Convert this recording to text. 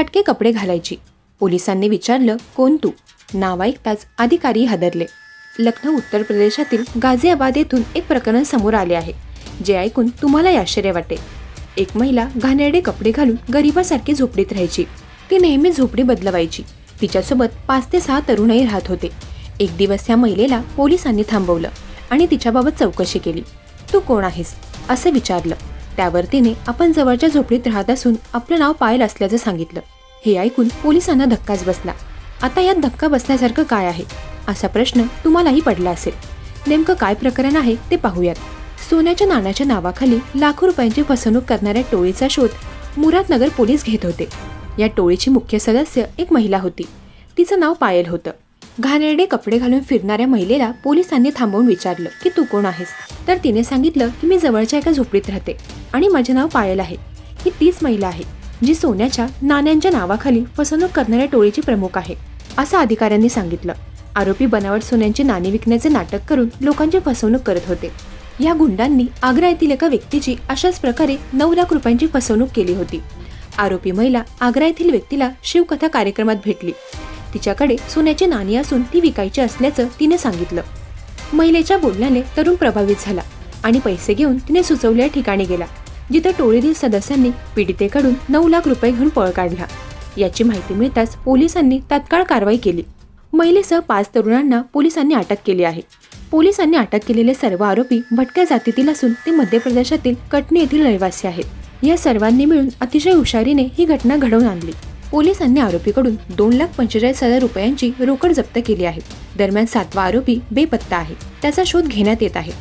फाटके कपडे घालायची। पोलिसांनी विचारलं, कोण तू? नाव ऐकताच अधिकारी हादरले। लखनौ उत्तर प्रदेशातील गाझियाबाद येथून एक प्रकरण समोर आले आहे, जे ऐकून तुम्हाला आश्चर्य वाटेल। एक महिला घाणेरडे कपडे घालून गरिबासारखी झोपडीत राहायची। ती नेहमी झोपडी बदलवायची। तिच्यासोबत 5 ते 6 तरुणही राहत होते। एक दिवस या महिलेला पोलिसांनी थांबवलं आणि तिच्याबाबत चौकशी केली। तू कोण आहेस असं विचारलं। त्यावर तिने आपण जवळच्या झोपडीत राहत असून आपलं नाव पायल असल्याचं सांगितलं। हे ऐकून पोलिसांना धक्काच बसला। आता यात धक्का बसण्यासारखं काय आहे असा प्रश्न तुम्हालाही पडला असेल। नेमकं काय प्रकरण आहे ते पाहूयात। सोन्याच्या नाण्याच्या नावाखाली लाखो रुपयांची फसवणूक करणाऱ्या टोळीचा शोध मुरादनगर पोलीस घेत होते। या टोळीची मुख्य सदस्य एक महिला होती। तिचं नाव पायल होतं। घाणेरडे कपडे घालून फिरणाऱ्या महिलेला पोलिसांनी थांबवून विचारलं की तू कोण आहेस? तर तिने सांगितलं की मी जवळच्या एका झोपडीत राहते आणि माझे नाव पायल आहे। ही तीच महिला आहे जी सोन्याच्या नाण्यांच्या नावाखाली फसवणूक करणाऱ्या टोळीची प्रमुख आहे असं अधिकाऱ्यांनी सांगितलं। आरोपी बनावट सोन्यांची नाणी विकण्याचे नाटक करून लोकांची फसवणूक करत होते। या गुंडांनी आग्रा येथील एका व्यक्तीची अशाच प्रकारे 9 लाख रुपयांची फसवणूक केली होती। आरोपी महिला आग्रा येथील व्यक्तीला शिवकथा कार्यक्रमात भेटली। तिच्याकडे सोन्याची नाणी असून ती विकायची असल्याचं तिने सांगितलं। महिलेच्या बोलण्याने तरुण प्रभावित झाला आणि पैसे घेऊन तिने सुचवलेल्या ठिकाणी गेला, जिथे टोळीतील सदस्यांनी पीडितेकडून 9 लाख रुपये घेऊन पळ काढला। याची माहिती मिळताच पोलिसांनी तात्काळ कारवाई केली। महिलेसह 5 तरुणांना पोलिसांनी अटक केली आहे। पोलिसांनी अटक केलेले सर्व आरोपी भटक्या जातीतील असून ते मध्य प्रदेशातील कटनी येथील रहिवासी आहेत। या सर्वांनी मिळून अतिशय हुशारीने ही घटना घडवून आणली। पोलिसांनी आरोपीकडून 2,45,000 रुपयांची रोकड जप्त केली आहे। दरम्यान 7वा आरोपी बेपत्ता आहे। त्याचा शोध घेण्यात येत आहे।